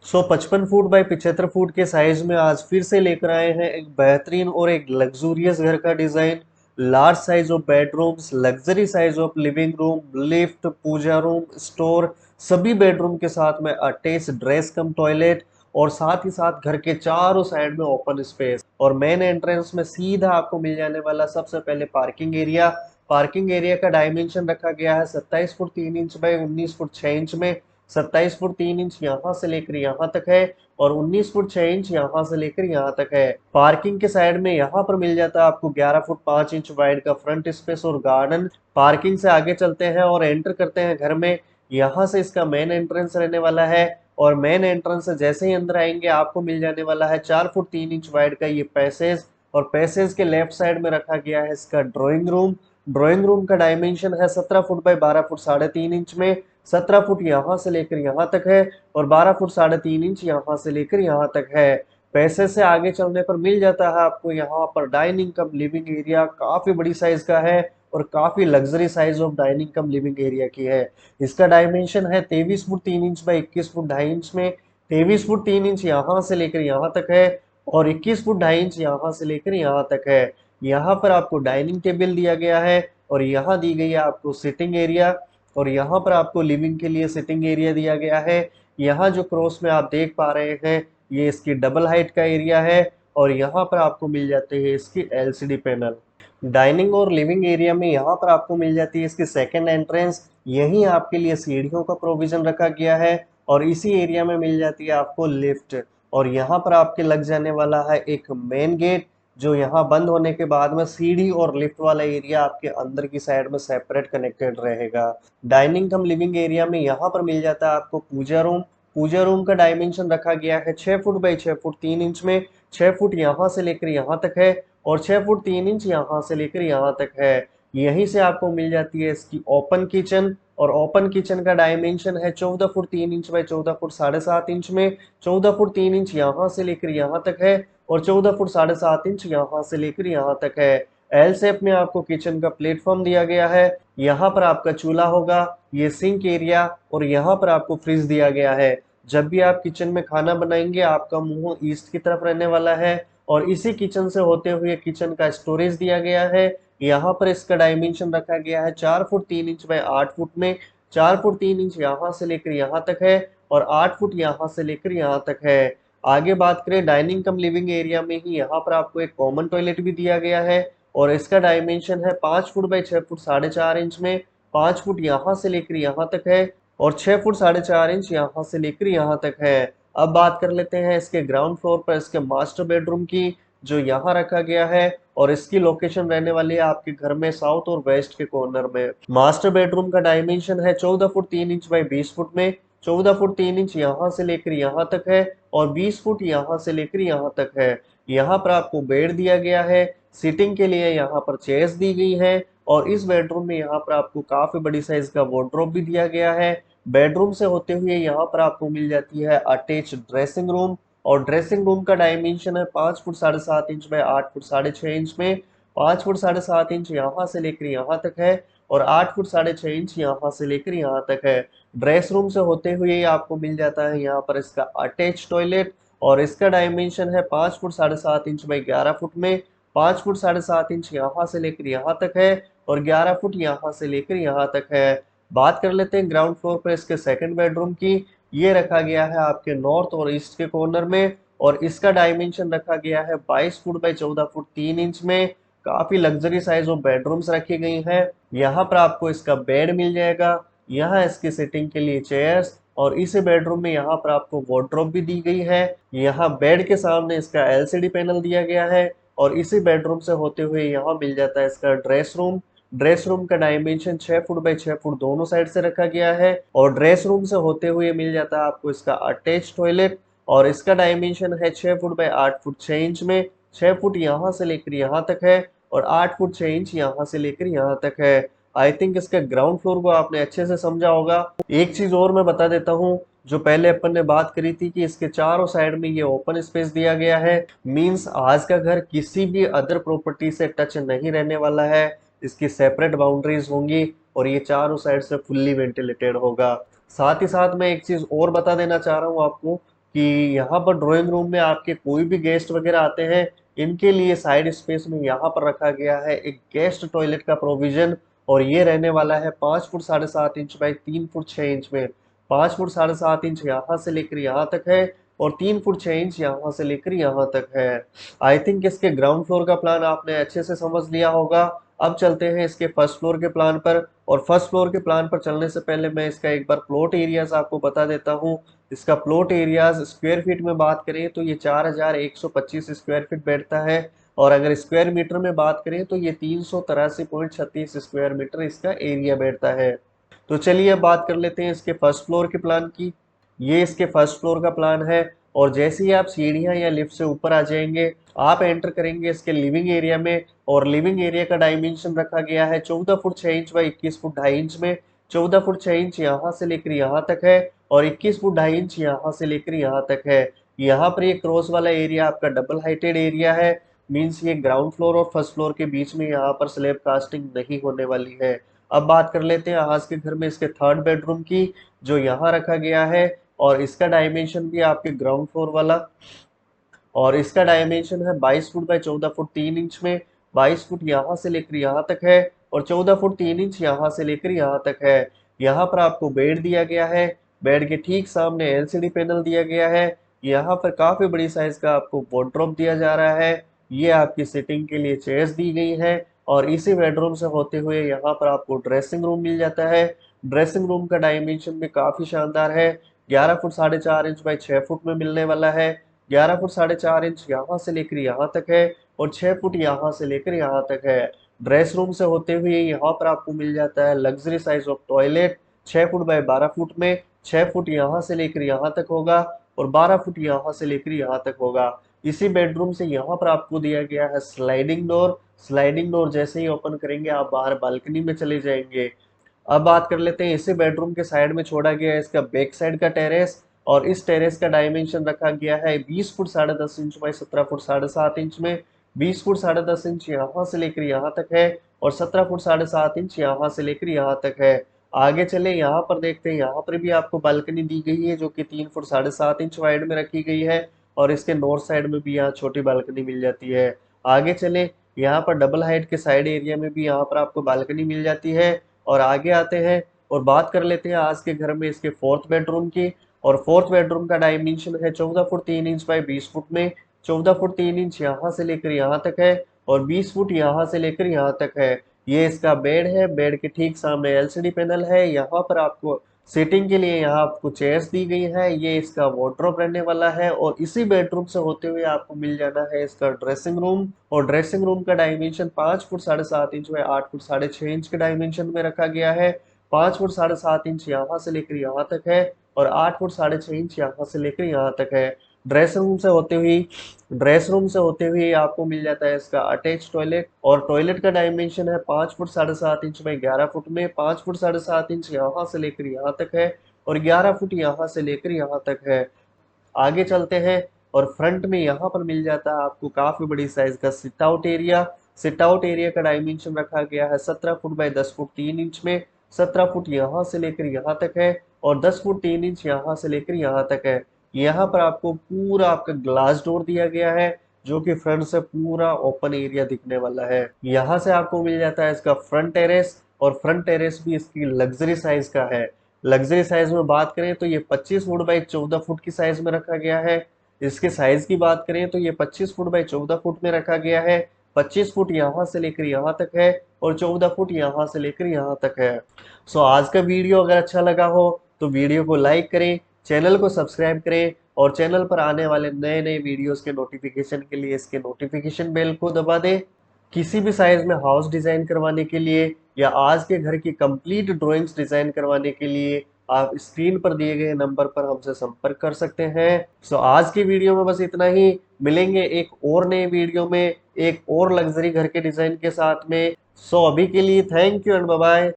55 foot by 75 foot के size में आज फिर से लेकर आए हैं एक बेहतरीन और एक लग्जूरियस घर का design. Large size of bedrooms, luxury size of living room, lift, puja room, store, सभी बेडरूम के साथ में अटैच ड्रेस कम टॉयलेट और साथ ही साथ घर के चारों साइड में ओपन स्पेस। और मेन एंट्रेंस में सीधा आपको मिल जाने वाला सबसे पहले पार्किंग एरिया। पार्किंग एरिया का डायमेंशन रखा गया है 27 foot 3 inch by 19 foot 6 inch में। 27 फुट 3 इंच यहाँ से लेकर यहाँ तक है और 19 फुट 6 इंच यहाँ से लेकर यहाँ तक है। पार्किंग के साइड में यहाँ पर मिल जाता है आपको 11 फुट 5 इंच वाइड का फ्रंट स्पेस और गार्डन। पार्किंग से आगे चलते हैं और एंटर करते हैं घर में। यहाँ से इसका मेन एंट्रेंस रहने वाला है और मेन एंट्रेंस से जैसे ही अंदर आएंगे आपको मिल जाने वाला है 4 फुट 3 इंच वाइड का ये पैसेज। और पैसेज के लेफ्ट साइड में रखा गया है इसका ड्राइंग रूम। ड्राइंग रूम का डायमेंशन है 17 फुट बाय 12 फुट 3.5 इंच में। 17 फुट यहाँ से लेकर यहाँ तक है और 12 फुट 3.5 इंच यहाँ से लेकर यहाँ तक है। पैसे से आगे चलने पर मिल जाता है आपको यहाँ पर डाइनिंग कम लिविंग एरिया। काफी बड़ी साइज का है और काफी luxury size of dining come living area की है। इसका डायमेंशन है 23 foot 3 inch by 21 foot 2.5 inch में। 23 फुट 3 इंच यहाँ से लेकर यहाँ तक है और 21 फुट 2.5 इंच यहाँ से लेकर यहाँ तक है। यहाँ पर आपको डाइनिंग टेबल दिया गया है और यहाँ दी गई है आपको सिटिंग एरिया और यहाँ पर आपको लिविंग के लिए सिटिंग एरिया दिया गया है। यहाँ जो क्रॉस में आप देख पा रहे हैं ये इसकी डबल हाइट का एरिया है और यहाँ पर आपको मिल जाते हैं इसकी एलसीडी पैनल। डाइनिंग और लिविंग एरिया में यहाँ पर आपको मिल जाती है इसकी सेकंड एंट्रेंस। यहीं आपके लिए सीढ़ियों का प्रोविजन रखा गया है और इसी एरिया में मिल जाती है आपको लिफ्ट। और यहाँ पर आपके लग जाने वाला है एक मेन गेट जो यहाँ बंद होने के बाद में सीढ़ी और लिफ्ट वाला एरिया आपके अंदर की साइड में सेपरेट कनेक्टेड रहेगा। डाइनिंग कम लिविंग एरिया में यहाँ पर मिल जाता है आपको पूजा रूम। पूजा रूम का डायमेंशन रखा गया है 6 फुट बाई 6 फुट 3 इंच में। 6 फुट यहाँ से लेकर यहाँ तक है और 6 फुट 3 इंच यहाँ से लेकर यहाँ तक है। यहीं से आपको मिल जाती है इसकी ओपन किचन और ओपन किचन का डायमेंशन है 14 foot 3 inch by 14 foot 7.5 inch में। 14 फुट 3 इंच यहाँ से लेकर यहाँ तक है और 14 फुट 7.5 इंच यहाँ से लेकर यहाँ तक है। एल शेप में आपको किचन का प्लेटफॉर्म दिया गया है। यहाँ पर आपका चूल्हा होगा, ये सिंक एरिया और यहाँ पर आपको फ्रिज दिया गया है। जब भी आप किचन में खाना बनाएंगे आपका मुंह ईस्ट की तरफ रहने वाला है और इसी किचन से होते हुए किचन का स्टोरेज दिया गया है। यहाँ पर इसका डायमेंशन रखा गया है 4 फुट 3 इंच बाय 8 फुट में। 4 फुट 3 इंच यहाँ से लेकर यहाँ तक है और 8 फुट यहाँ से लेकर यहाँ तक है। आगे बात करें डाइनिंग कम लिविंग एरिया में ही यहाँ पर आपको एक कॉमन टॉयलेट भी दिया गया है और इसका डायमेंशन है 5 फुट बाय 6 फुट 4.5 इंच में। 5 फुट यहाँ से लेकर यहाँ तक है और 6 फुट 4.5 इंच यहाँ से लेकर यहाँ तक है। अब बात कर लेते हैं इसके ग्राउंड फ्लोर पर इसके मास्टर बेडरूम की जो यहाँ रखा गया है और इसकी लोकेशन रहने वाली है आपके घर में साउथ और वेस्ट के कॉर्नर में। मास्टर बेडरूम का डायमेंशन है 14 फुट 3 इंच बाई 20 फुट में। 14 फुट 3 इंच यहाँ से लेकर यहाँ तक है और 20 फुट यहाँ से लेकर यहाँ तक है। यहाँ पर आपको बेड दिया गया है, सिटिंग के लिए यहाँ पर चेयर्स दी गई है और इस बेडरूम में यहाँ पर आपको काफी बड़ी साइज का वार्डरोब भी दिया गया है। बेडरूम से होते हुए यहाँ पर आपको मिल जाती है अटैच ड्रेसिंग रूम और ड्रेसिंग रूम का डायमेंशन है 5 foot 7.5 inch by 8 foot 6.5 inch में। 5 फुट 7.5 इंच यहाँ से लेकर यहाँ तक है और 8 फुट 6.5 इंच यहाँ से लेकर यहाँ तक है। ड्रेस रूम से होते हुए ही आपको मिल जाता है यहाँ पर इसका अटैच टॉयलेट और इसका डायमेंशन है 5 फुट 7.5 इंच बाई 11 फुट में। 5 फुट 7.5 इंच यहाँ से लेकर यहाँ तक है और 11 फुट यहाँ से लेकर यहाँ तक है। बात कर लेते हैं ग्राउंड फ्लोर पर इसके सेकंड बेडरूम की। ये रखा गया है आपके नॉर्थ और ईस्ट के कॉर्नर में और इसका डायमेंशन रखा गया है 22 फुट बाई 14 फुट 3 इंच में। काफी लग्जरी साइज ऑफ बेडरूम्स रखी गई हैं। यहाँ पर आपको इसका बेड मिल जाएगा, यहाँ इसकी सिटिंग के लिए चेयर्स और इसी बेडरूम में यहाँ पर आपको वार्डरोब भी दी गई है। यहाँ बेड के सामने इसका एलसीडी पैनल दिया गया है और इसी बेडरूम से होते हुए यहाँ मिल जाता है इसका ड्रेस रूम। ड्रेस रूम का डायमेंशन 6 फुट बाई 6 फुट दोनों साइड से रखा गया है और ड्रेस रूम से होते हुए मिल जाता है आपको इसका अटैच टॉयलेट और इसका डायमेंशन है 6 फुट बाई 8 फुट 6 इंच में। 6 फुट यहाँ से लेकर यहाँ तक है और 8 फुट 6 इंच यहाँ से लेकर यहाँ तक है। आई थिंक इसके ग्राउंड फ्लोर को आपने अच्छे से समझा होगा। एक चीज और मैं बता देता हूँ, जो पहले अपन ने बात करी थी कि इसके चारों साइड में ये ओपन स्पेस दिया गया है, मींस आज का घर किसी भी अदर प्रॉपर्टी से टच नहीं रहने वाला है। इसकी सेपरेट बाउंड्रीज होंगी और ये चारों साइड से फुल्ली वेंटिलेटेड होगा। साथ ही साथ मैं एक चीज और बता देना चाह रहा हूँ आपको, कि यहाँ पर ड्राइंग रूम में आपके कोई भी गेस्ट वगैरह आते हैं, इनके लिए साइड स्पेस में यहाँ पर रखा गया है एक गेस्ट टॉयलेट का प्रोविजन। और ये रहने वाला है 5 foot 7.5 inch by 3 foot 6 inch में। 5 फुट 7.5 इंच यहाँ से लेकर यहाँ तक है, और 3 फुट 6 इंच यहाँ से लेकर यहाँ तक है। आई थिंक इसके ग्राउंड फ्लोर का प्लान आपने अच्छे से समझ लिया होगा। अब चलते हैं इसके फर्स्ट फ्लोर के प्लान पर। और फर्स्ट फ्लोर के प्लान पर चलने से पहले मैं इसका एक बार प्लॉट एरियाज आपको बता देता हूँ। इसका प्लॉट एरियाज स्क्वायर फीट में बात करें तो ये 4125 स्क्वायर फीट बैठता है, और अगर स्क्वायर मीटर में बात करें तो ये 383.36 स्क्वायर मीटर इसका एरिया बैठता है। तो चलिए अब बात कर लेते हैं इसके फर्स्ट फ्लोर के प्लान की। ये इसके फर्स्ट फ्लोर का प्लान है, और जैसे ही आप सीढ़ियां या लिफ्ट से ऊपर आ जाएंगे, आप एंटर करेंगे इसके लिविंग एरिया में। और लिविंग एरिया का डायमेंशन रखा गया है 14 foot 6 inch by 21 foot 2.5 inch में। 14 फुट 6 इंच यहाँ से लेकर यहाँ तक है, और 21 फुट 2.5 इंच यहाँ से लेकर यहाँ तक है। यहाँ पर ये क्रॉस वाला एरिया आपका डबल हाइटेड एरिया है, मीन्स ये ग्राउंड फ्लोर और फर्स्ट फ्लोर के बीच में यहाँ पर स्लैब कास्टिंग नहीं होने वाली है। अब बात कर लेते हैं आज के घर में इसके थर्ड बेडरूम की, जो यहाँ रखा गया है। और इसका डायमेंशन भी आपके ग्राउंड फ्लोर वाला, और इसका डायमेंशन है 22 फुट बाई 14 फुट 3 इंच में। 22 फुट यहाँ से लेकर यहाँ तक है, और 14 फुट 3 इंच यहाँ से लेकर यहाँ तक है। यहाँ पर आपको बेड दिया गया है, बेड के ठीक सामने एलसीडी पैनल दिया गया है। यहाँ पर काफी बड़ी साइज का आपको वार्डरोब दिया जा रहा है। ये आपकी सिटिंग के लिए चेयर्स दी गई है, और इसी बेडरूम से होते हुए यहाँ पर आपको ड्रेसिंग रूम मिल जाता है। ड्रेसिंग रूम का डायमेंशन भी काफी शानदार है, 11 फुट 4.5 इंच बाई 6 फुट में मिलने वाला है। 11 फुट 4.5 इंच यहाँ से लेकर यहाँ तक है, और 6 फुट यहाँ से लेकर यहाँ तक है। ड्रेस रूम से होते हुए यहाँ पर आपको मिल जाता है luxury size of toilet, 6 foot by 12 foot में। 6 फुट यहाँ से लेकर यहाँ तक होगा, और 12 फुट यहाँ से लेकर यहाँ तक होगा। इसी बेडरूम से यहाँ पर आपको दिया गया है स्लाइडिंग डोर। स्लाइडिंग डोर जैसे ही ओपन करेंगे आप बाहर बालकनी में चले जाएंगे। अब बात कर लेते हैं इसी बेडरूम के साइड में छोड़ा गया है इसका बैक साइड का टेरेस। और इस टेरेस का डायमेंशन रखा गया है 20 foot 10.5 inch by 17 foot 7.5 inch में। 20 फुट 10.5 इंच यहाँ से लेकर यहाँ तक है, और 17 फुट 7.5 इंच यहाँ से लेकर यहाँ तक है। आगे चले यहाँ पर देखते हैं, यहाँ पर भी आपको बालकनी दी गई है जो कि 3 फुट 7.5 इंच वाइड में रखी गई है, और इसके नॉर्थ साइड में भी यहाँ छोटी बालकनी मिल जाती है। आगे चले, यहाँ पर डबल हाइट के साइड एरिया में भी यहाँ पर आपको बालकनी मिल जाती है। और आगे आते हैं और बात कर लेते हैं आज के घर में इसके फोर्थ बेडरूम की। और फोर्थ बेडरूम का डायमेंशन है 14 फुट 3 इंच बाई 20 फुट में। 14 फुट 3 इंच यहाँ से लेकर यहाँ तक है, और 20 फुट यहाँ से लेकर यहाँ तक है। ये इसका बेड है, बेड के ठीक सामने एलसीडी पैनल है। यहाँ पर आपको सिटिंग के लिए यहाँ आपको चेयर्स दी गई है। ये इसका वार्डरोब रहने वाला है, और इसी बेडरूम से होते हुए आपको मिल जाना है इसका ड्रेसिंग रूम। और ड्रेसिंग रूम का डायमेंशन 5 फुट 7.5 इंच में 8 फुट 6.5 इंच के डायमेंशन में रखा गया है। 5 फुट 7.5 इंच यहाँ से लेकर यहाँ तक है, और 8 फुट 6.5 इंच यहाँ से लेकर यहाँ तक है। ड्रेस रूम से होते हुए आपको मिल जाता है इसका अटैच टॉयलेट। और टॉयलेट का डायमेंशन है 5 फुट 7.5 इंच में 11 फुट में। 5 फुट 7.5 इंच यहाँ से लेकर यहाँ तक है, और 11 फुट यहाँ से लेकर यहाँ तक है। आगे चलते हैं, और फ्रंट में यहाँ पर मिल जाता है आपको काफी बड़ी साइज का sit out area. Sit out area का डायमेंशन रखा गया है 17 फुट बाई 10 फुट 3 इंच में। 17 फुट यहाँ से लेकर यहाँ तक है, और 10 फुट 3 इंच यहाँ से लेकर यहाँ तक है। यहाँ पर आपको पूरा आपका ग्लास डोर दिया गया है, जो कि फ्रंट से पूरा ओपन एरिया दिखने वाला है। यहाँ से आपको मिल जाता है इसका फ्रंट टेरेस, और फ्रंट टेरेस भी इसकी लग्जरी साइज का है। लग्जरी साइज में बात करें तो ये 25 फुट बाई 14 फुट की साइज में रखा गया है। इसके साइज की बात करें तो ये 25 फुट बाई 14 फुट में रखा गया है। 25 फुट यहाँ से लेकर यहाँ तक है, और 14 फुट यहाँ से लेकर यहाँ तक है। सो आज का वीडियो अगर अच्छा लगा हो तो वीडियो को लाइक करें, चैनल को सब्सक्राइब करें, और चैनल पर आने वाले नए नए वीडियोस के नोटिफिकेशन के लिए इसके नोटिफिकेशन बेल को दबा दें। किसी भी साइज में हाउस डिजाइन करवाने के लिए, या आज के घर की कंप्लीट ड्राइंग्स डिजाइन करवाने के लिए, आप स्क्रीन पर दिए गए नंबर पर हमसे संपर्क कर सकते हैं। सो आज की वीडियो में बस इतना ही। मिलेंगे एक और नए वीडियो में एक और लग्जरी घर के डिजाइन के साथ में। सो अभी के लिए thank you and bye bye.